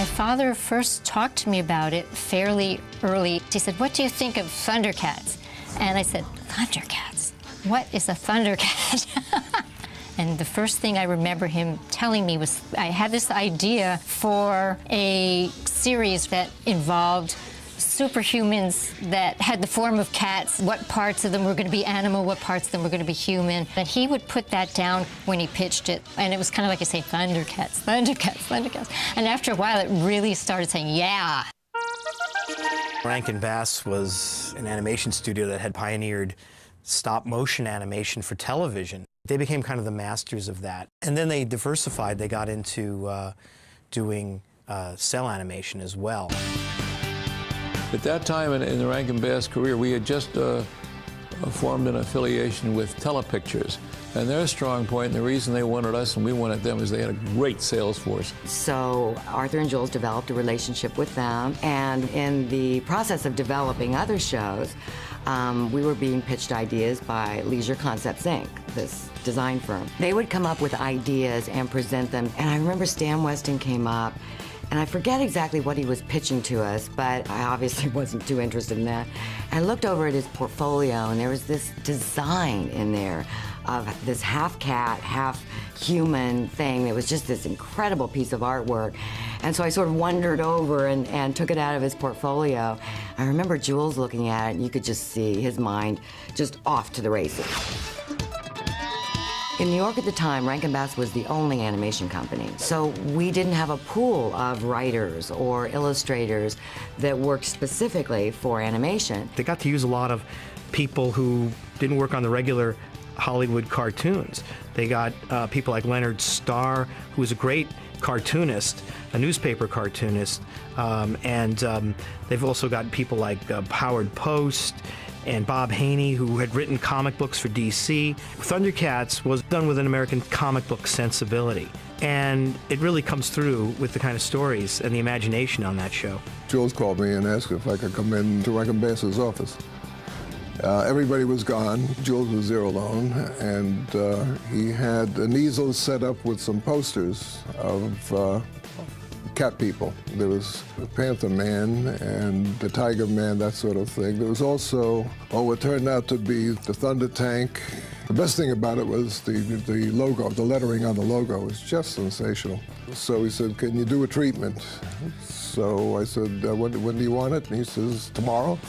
My father first talked to me about it fairly early. He said, "What do you think of Thundercats?" And I said, "Thundercats? What is a Thundercat?" And the first thing I remember him telling me was I had this idea for a series that involved superhumans that had the form of cats, what parts of them were going to be animal, what parts of them were going to be human. And he would put that down when he pitched it. And it was kind of like I say, Thundercats, Thundercats, Thundercats. And after a while, it really started saying, yeah. Rankin Bass was an animation studio that had pioneered stop-motion animation for television. They became kind of the masters of that. And then they diversified. They got into doing cell animation as well. At that time in the Rankin Bass career, we had just formed an affiliation with Telepictures. And their strong point, and the reason they wanted us and we wanted them, is they had a great sales force. So Arthur and Jules developed a relationship with them, and in the process of developing other shows, we were being pitched ideas by Leisure Concepts, Inc., this design firm. They would come up with ideas and present them, and I remember Stan Weston came up, and I forget exactly what he was pitching to us, but I obviously wasn't too interested in that. I looked over at his portfolio, and there was this design in there of this half cat, half human thing. It was just this incredible piece of artwork. And so I sort of wandered over and took it out of his portfolio. I remember Jules looking at it, and you could just see his mind just off to the races. In New York at the time, Rankin Bass was the only animation company. So we didn't have a pool of writers or illustrators that worked specifically for animation. They got to use a lot of people who didn't work on the regular Hollywood cartoons. They got people like Leonard Starr, who was a great cartoonist, a newspaper cartoonist, and they've also got people like Howard Post and Bob Haney, who had written comic books for DC. Thundercats was done with an American comic book sensibility, and it really comes through with the kind of stories and the imagination on that show. Jules called me and asked if I could come in to Rankin Bass's office. Everybody was gone. Jules was there alone, and he had an easel set up with some posters of cat people. There was the Panther Man and the Tiger Man, that sort of thing. There was also, what turned out to be the Thunder Tank. The best thing about it was the logo, the lettering on the logo was just sensational. So he said, "Can you do a treatment?" So I said, when do you want it? And he says, "Tomorrow."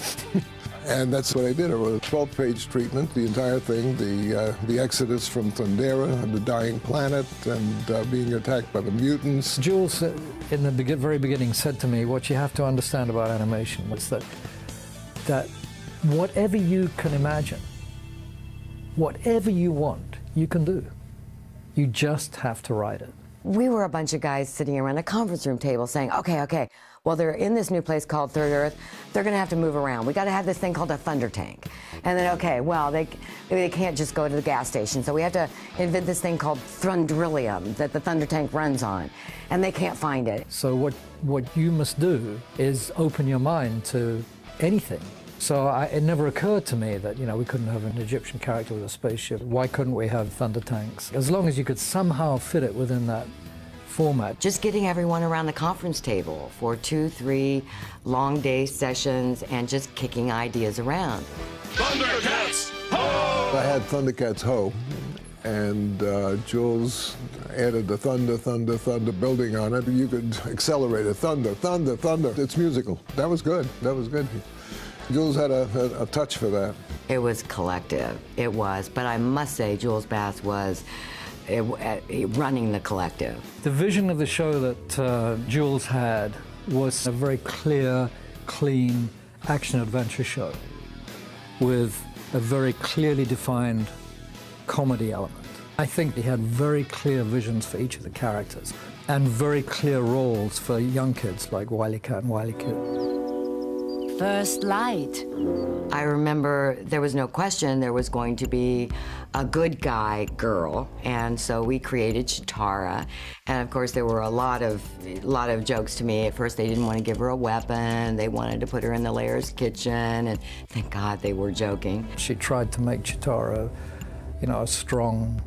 And that's what I did. It was a 12-page treatment, the entire thing, the exodus from Thundera, the dying planet, and being attacked by the mutants. Jules, in the very beginning, said to me, what you have to understand about animation is that whatever you can imagine, whatever you want, you can do. You just have to write it. We were a bunch of guys sitting around a conference room table saying, okay, well, they're in this new place called Third Earth. They're going to have to move around. We got to have this thing called a Thunder Tank. And then, okay, well, they can't just go to the gas station, so we have to invent this thing called Thundrillium that the Thunder Tank runs on, and they can't find it. So what you must do is open your mind to anything. So it never occurred to me that, we couldn't have an Egyptian character with a spaceship. Why couldn't we have thunder tanks? As long as you could somehow fit it within that format. Just getting everyone around the conference table for 2-3 long day sessions and just kicking ideas around. Thundercats, ho! I had Thundercats Ho, and Jules added the thunder, thunder, thunder building on it. You could accelerate it, thunder, thunder, thunder. It's musical. That was good. That was good. Jules had a touch for that. It was collective. It was. But I must say, Jules Bass was running the collective. The vision of the show that Jules had was a very clear, clean action-adventure show with a very clearly defined comedy element. I think he had very clear visions for each of the characters and very clear roles for young kids like Wile E. Cat and Wile E. Kid. First light. I remember there was no question there was going to be a good guy girl, and so we created Chitara. And of course there were a lot of jokes to me. At first they didn't want to give her a weapon. They wanted to put her in the Lair's kitchen, and thank God they were joking. She tried to make Chitara, a strong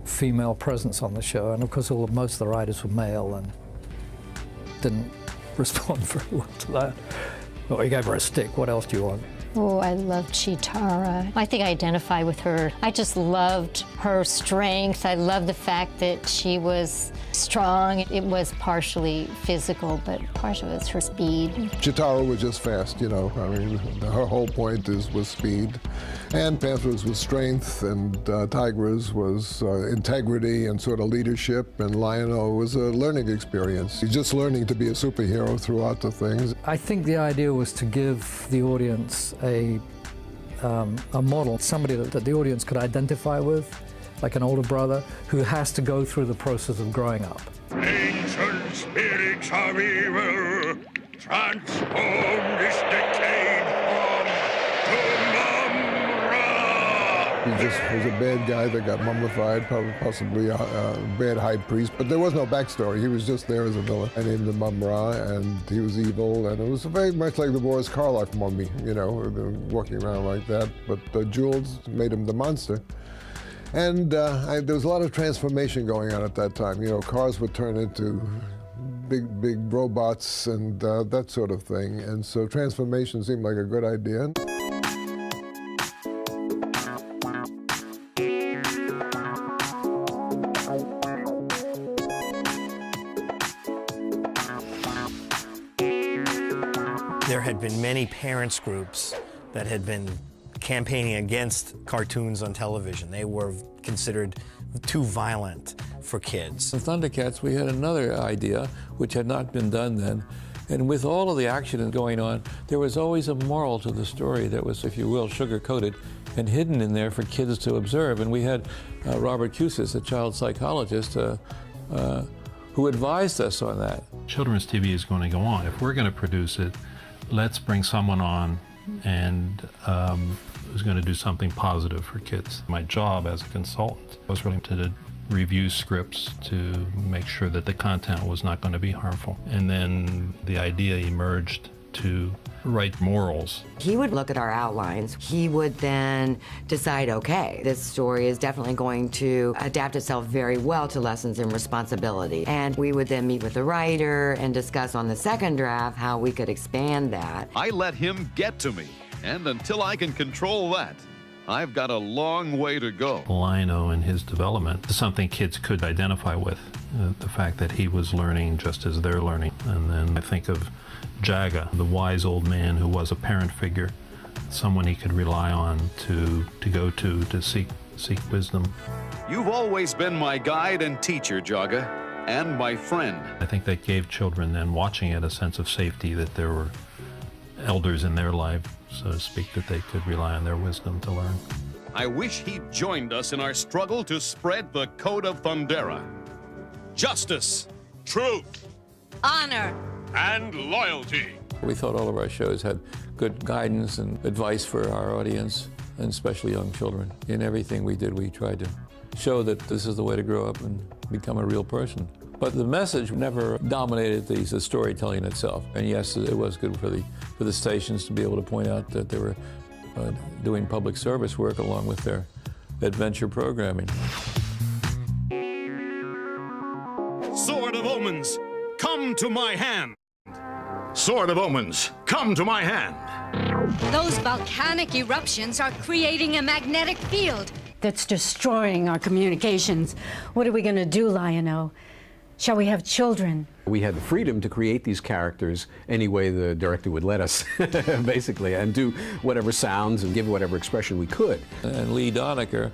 female presence on the show, and of course most of the writers were male, and didn't respond very well to that. Well, he gave her a stick. What else do you want? Oh, I love Chitara. I think I identify with her. I just loved her strength. I loved the fact that she was strong. It was partially physical, but partially was her speed. Chitara was just fast, you know. I mean, her whole point was speed. And Panthers was strength, and Tigress was integrity and sort of leadership, and Lion-O was a learning experience. He's just learning to be a superhero throughout the things. I think the idea was to give the audience a model, somebody that the audience could identify with, like an older brother who has to go through the process of growing up. Ancient spirits of evil, transform this decayed form to Mum-Ra! He just was a bad guy that got mummified, possibly a bad high priest, but there was no backstory. He was just there as a villain. I named him Mum-Ra, and he was evil, and it was very much like the Boris Karloff mummy, you know, walking around like that. But Jules made him the monster. And there was a lot of transformation going on at that time. You know, cars would turn into big robots and that sort of thing. And so transformation seemed like a good idea. There had been many parents groups that had been campaigning against cartoons on television. They were considered too violent for kids. In Thundercats, we had another idea, which had not been done then. And with all of the action going on, there was always a moral to the story that was, if you will, sugar-coated and hidden in there for kids to observe. And we had Robert Cusis, a child psychologist, who advised us on that. Children's TV is going to go on. If we're going to produce it, let's bring someone on and who's going to do something positive for kids. My job as a consultant was really to review scripts to make sure that the content was not going to be harmful. And then the idea emerged to write morals. He would look at our outlines. He would then decide, okay, this story is definitely going to adapt itself very well to lessons in responsibility. And we would then meet with the writer and discuss on the second draft how we could expand that. I let him get to me, and until I can control that, I've got a long way to go. Lion-O and his development is something kids could identify with, the fact that he was learning just as they're learning. And then I think of Jaga, the wise old man who was a parent figure, someone he could rely on to go to seek wisdom. You've always been my guide and teacher, Jaga, and my friend. I think that gave children then watching it a sense of safety, that there were elders in their life, so to speak, that they could rely on their wisdom to learn. I wish he'd joined us in our struggle to spread the code of Thundera. Justice, Truth, honor, and loyalty. We thought all of our shows had good guidance and advice for our audience, and especially young children. In everything we did, we tried to show that this is the way to grow up and become a real person. But the message never dominated the storytelling itself. And yes, it was good for the stations to be able to point out that they were doing public service work along with their adventure programming. Sword of Omens, come to my hand. Sword of Omens, come to my hand. those volcanic eruptions are creating a magnetic field that's destroying our communications. What are we going to do, Lion-O? Shall we have children? We had the freedom to create these characters any way the director would let us, basically, and do whatever sounds and give whatever expression we could. And Lee Donecker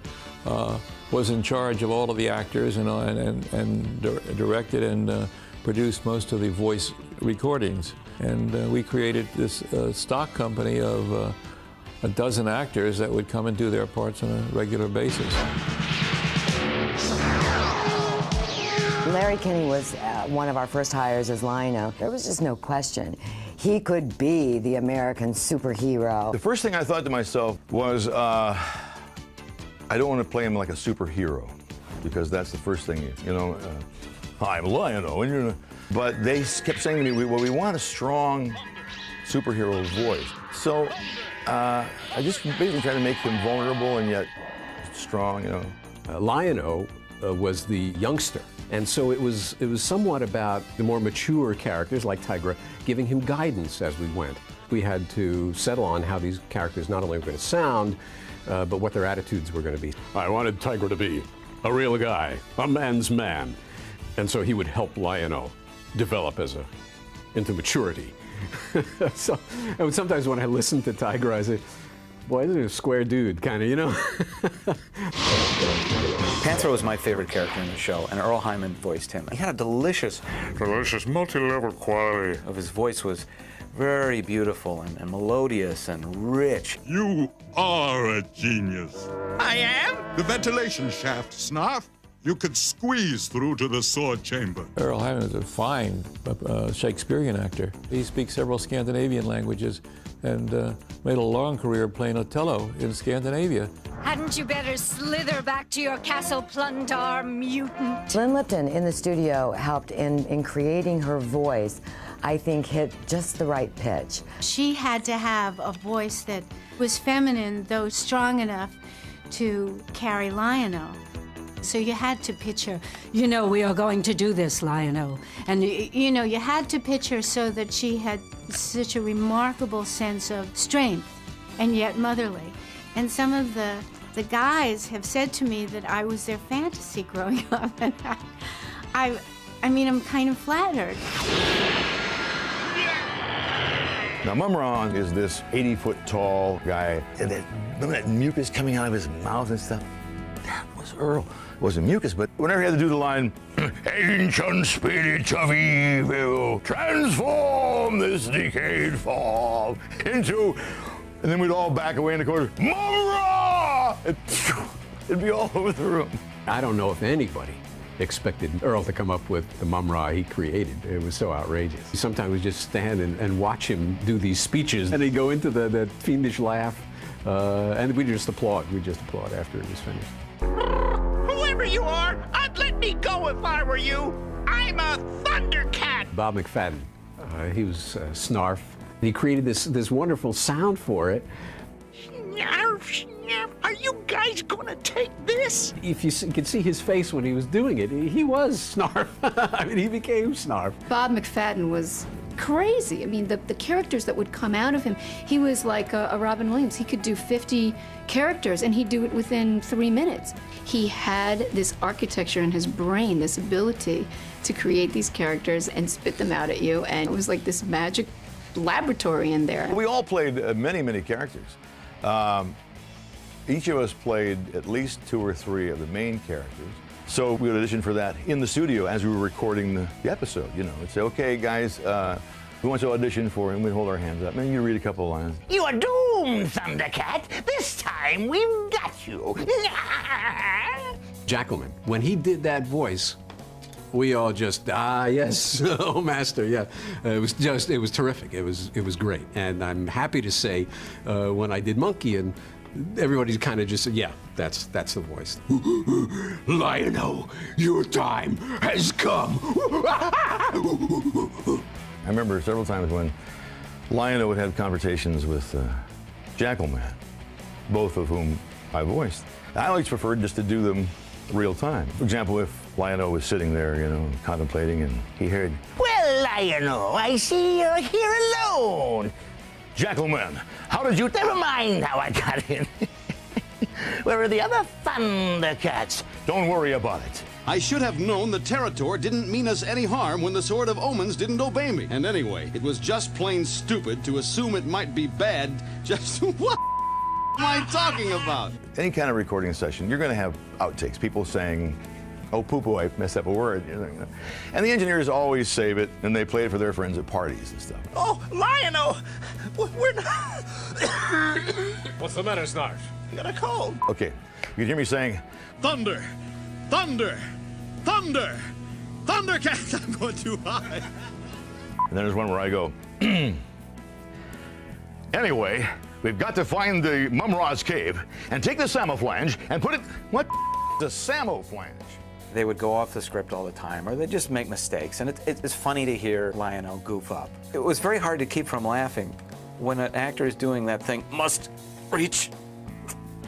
was in charge of all of the actors and directed and produced most of the voice recordings. And we created this stock company of a dozen actors that would come and do their parts on a regular basis. Larry Kinney was one of our first hires as Lion-O. There was just no question. He could be the American superhero. The first thing I thought to myself was, I don't want to play him like a superhero, because that's the first thing, I'm Lion-O, and you're. But they kept saying to me, well, we want a strong superhero voice. So I just basically tried to make him vulnerable and yet strong, Lion-O was the youngster, And so it was somewhat about the more mature characters like Tigra giving him guidance as we went. We had to settle on how these characters not only were going to sound, but what their attitudes were going to be. I wanted Tigra to be a real guy, a man's man. And so he would help Lion-O develop into maturity. So and sometimes when I listen to Tigra, I say, boy, this is a square dude, kind of, you know? Panthro was my favorite character in the show, and Earl Hyman voiced him. He had a delicious multi-level quality of his voice was very beautiful and melodious and rich. You are a genius. I am? The ventilation shaft, Snarf. You could squeeze through to the sword chamber. Earl Hyman is a fine Shakespearean actor. He speaks several Scandinavian languages and made a long career playing Othello in Scandinavia. Hadn't you better slither back to your castle, Plundar, mutant? Lynn Lipton in the studio helped in creating her voice. I think hit just the right pitch. She had to have a voice that was feminine, though strong enough to carry Lion-O. So you had to pitch her, you know, we are going to do this, Lion-O. And, you know, you had to pitch her so that she had such a remarkable sense of strength and yet motherly. And some of the guys have said to me that I was their fantasy growing up. And I mean, I'm kind of flattered. Now, Mumra is this 80-foot tall guy, and remember that mucus coming out of his mouth and stuff? That was Earl. It wasn't mucus, but whenever he had to do the line, ancient spirit of evil, transform this decayed form into, and then we'd all back away in the corner, Mumra! It'd be all over the room. I don't know if anybody expected Earl to come up with the Mumra he created. It was so outrageous. Sometimes we just stand and watch him do these speeches, and he'd go into that fiendish laugh, and we'd just applaud. We'd just applaud after it was finished. Whoever you are, I'd let me go if I were you. I'm a Thundercat. Bob McFadden, he was Snarf. He created this wonderful sound for it. Snarf, snarf. Are you guys gonna take this? If you could see his face when he was doing it, he was Snarf. I mean, he became Snarf. Bob McFadden was crazy. I mean, the characters that would come out of him, he was like a Robin Williams. He could do 50 characters, and he'd do it within 3 minutes. He had this architecture in his brain, this ability to create these characters and spit them out at you, and it was like this magic laboratory in there. We all played many, many characters. Each of us played at least 2 or 3 of the main characters. So we would audition for that in the studio as we were recording the episode. You know, we'd say, okay, guys, who wants to audition for him? We'd hold our hands up. Maybe you read a couple of lines. You are doomed, Thundercat. This time we've got you. Jackalman, when he did that voice, we all just, yes, oh, master, yeah. It was terrific. It was great. And I'm happy to say, when I did Monkey, and everybody kind of just said, yeah, that's the voice. Lion-O, your time has come. I remember several times when Lion-O would have conversations with Jackalman, both of whom I voiced. I always preferred just to do them real time. For example, if Lion-O was sitting there, you know, contemplating, and he heard, Well, Lion-O, I see you're here alone. Jackalman, how did you... Never mind how I got in. Where are the other Thundercats? Don't worry about it. I should have known the Territor didn't mean us any harm when the Sword of Omens didn't obey me. And anyway, it was just plain stupid to assume it might be bad. Just what am I talking about? Any kind of recording session, you're going to have outtakes. People saying, oh, poo-poo, I messed up a word. And the engineers always save it, and they play it for their friends at parties and stuff. Oh, Lion-O, we're not... What's the matter, Snarf? I got a cold. Okay, you can hear me saying, Thunder, thunder, thunder, Thundercats. I'm going too high. and then there's one where I go, anyway, we've got to find the Mumra's cave and take the Samoflange and put it... What the Samoflange? They would go off the script all the time, or they'd just make mistakes, and it's funny to hear Lion-O goof up. It was very hard to keep from laughing when an actor is doing that thing, must reach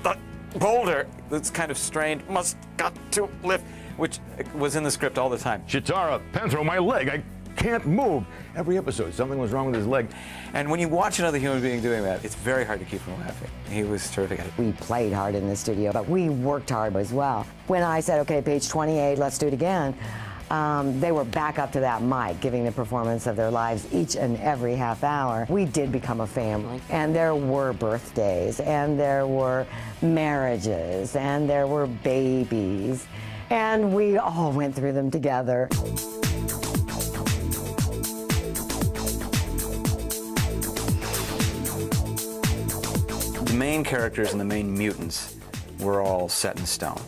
the boulder. that's kind of strained, must got to lift, which was in the script all the time. Chitara, Panthro, my leg, I can't move. Every episode, something was wrong with his leg. And when you watch another human being doing that, it's very hard to keep from laughing. He was terrific at it. We played hard in the studio, but we worked hard as well. When I said, okay, page 28, let's do it again, they were back up to that mic, giving the performance of their lives each and every half hour. We did become a family, and there were birthdays, and there were marriages, and there were babies, and we all went through them together. The main characters and the main mutants were all set in stone.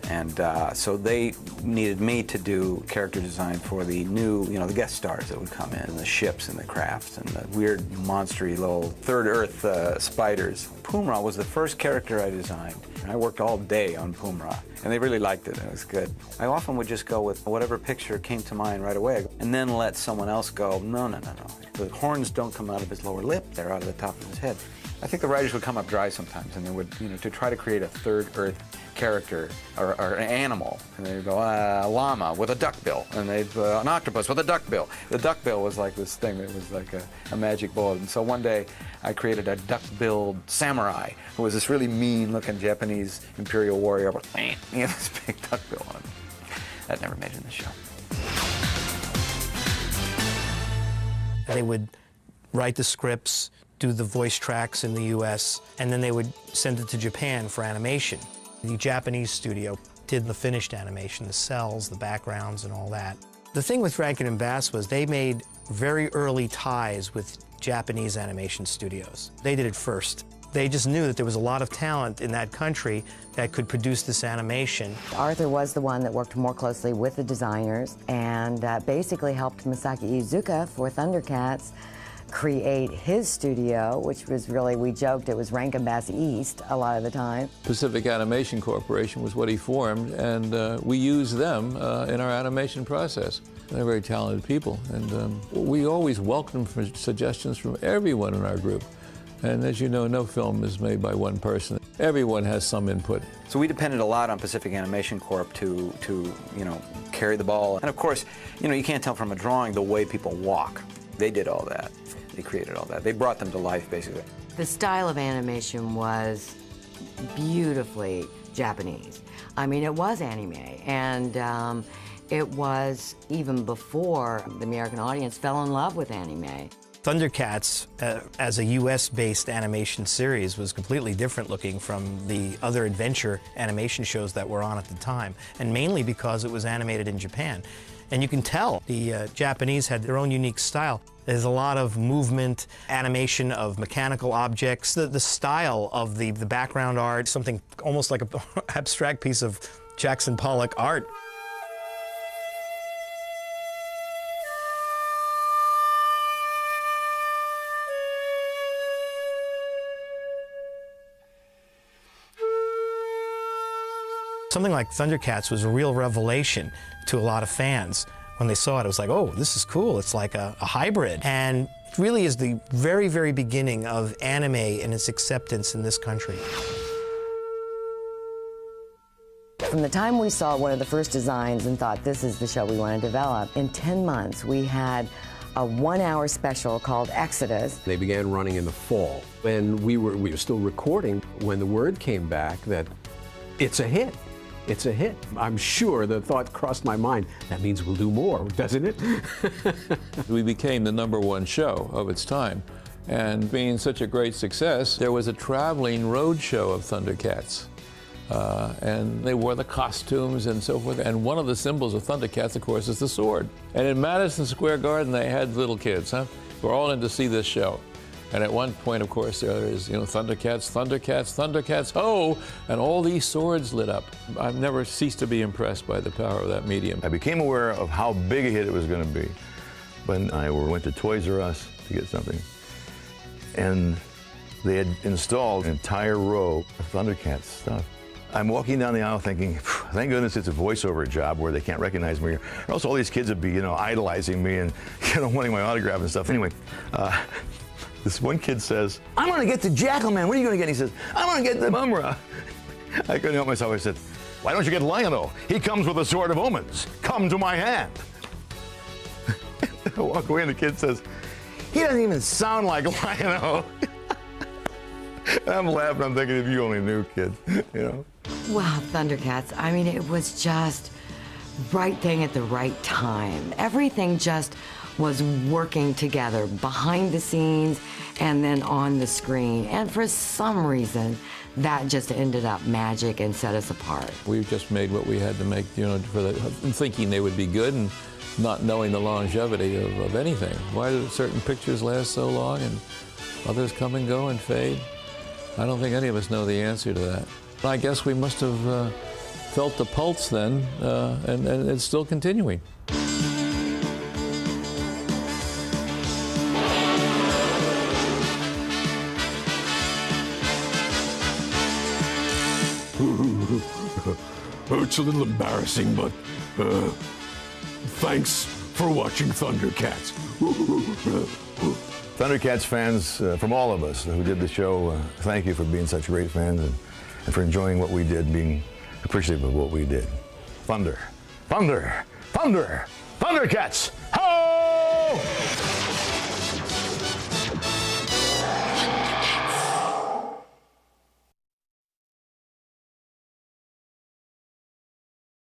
And so they needed me to do character design for the new, the guest stars that would come in, and the ships and the crafts and the weird, monstery little Third Earth spiders. Pumra was the first character I designed. And I worked all day on Pumra, and they really liked it. It was good. I often would just go with whatever picture came to mind right away, and then let someone else go, no. The horns don't come out of his lower lip, they're out of the top of his head. I think the writers would come up dry sometimes, and they would, to try to create a Third Earth character or an animal, and they'd go, a llama with a duck bill, and they'd an octopus with a duck bill. The duck bill was like this thing that was like a magic bullet. And so one day I created a duck-billed samurai who was this really mean-looking Japanese imperial warrior with this big duck bill on him. That never made it in the show. They would write the scripts, do the voice tracks in the US, and then they would send it to Japan for animation. The Japanese studio did the finished animation, the cells, the backgrounds, and all that. The thing with Rankin and Bass was they made very early ties with Japanese animation studios. They did it first. They just knew that there was a lot of talent in that country that could produce this animation. Arthur was the one that worked more closely with the designers and basically helped Masaki Iizuka for Thundercats create his studio, which was really, we joked, it was Rankin Bass East a lot of the time. Pacific Animation Corporation was what he formed, and we used them in our animation process. They're very talented people, and we always welcome suggestions from everyone in our group. And as you know, no film is made by one person. Everyone has some input. So we depended a lot on Pacific Animation Corp to carry the ball. And of course, you can't tell from a drawing the way people walk. They did all that. They created all that. They brought them to life, basically. The style of animation was beautifully Japanese. I mean, it was anime, and it was even before the American audience fell in love with anime. Thundercats, as a US-based animation series, was completely different looking from the other adventure animation shows that were on at the time, and mainly because it was animated in Japan. And you can tell the Japanese had their own unique style. There's a lot of movement, animation of mechanical objects, the style of the background art, something almost like an abstract piece of Jackson Pollock art. Something like Thundercats was a real revelation to a lot of fans. When they saw it, it was like, oh, this is cool. It's like a hybrid. And it really is the very, very beginning of anime and its acceptance in this country. From the time we saw one of the first designs and thought, this is the show we want to develop, in 10 months we had a 1-hour special called Exodus. They began running in the fall. And we were still recording when the word came back that it's a hit. It's a hit. I'm sure the thought crossed my mind, that means we'll do more, doesn't it? We became the #1 show of its time. And being such a great success, there was a traveling road show of Thundercats. And they wore the costumes and so forth. And one of the symbols of Thundercats, of course, is the sword. And in Madison Square Garden, they had little kids, who were all in to see this show. And at one point, of course, there is, Thundercats, Thundercats, Thundercats, ho! And all these swords lit up. I've never ceased to be impressed by the power of that medium. I became aware of how big a hit it was going to be when I went to Toys R Us to get something. And they had installed an entire row of Thundercats stuff. I'm walking down the aisle thinking, thank goodness it's a voiceover job where they can't recognize me, or else all these kids would be, idolizing me and, wanting my autograph and stuff. Anyway, this one kid says, I'm going to get the Jackalman. What are you going to get? And he says, I'm going to get the Mumra. I couldn't help myself. I said, why don't you get Lion-O? He comes with a sword of omens. Come to my hand. I walk away and the kid says, he doesn't even sound like Lion-O. And I'm laughing. I'm thinking, if you only knew, kid, you know. Wow, Thundercats. I mean, it was just right thing at the right time. Everything just was working together behind the scenes and then on the screen. And for some reason, that just ended up magic and set us apart. We just made what we had to make, you know, thinking they would be good and not knowing the longevity of anything. Why do certain pictures last so long and others come and go and fade? I don't think any of us know the answer to that. I guess we must have felt the pulse then, and it's still continuing. It's a little embarrassing, but thanks for watching Thundercats. Thundercats fans, from all of us who did the show, thank you for being such great fans and for enjoying what we did, being appreciative of what we did. Thunder, thunder, thunder, Thundercats! Ho!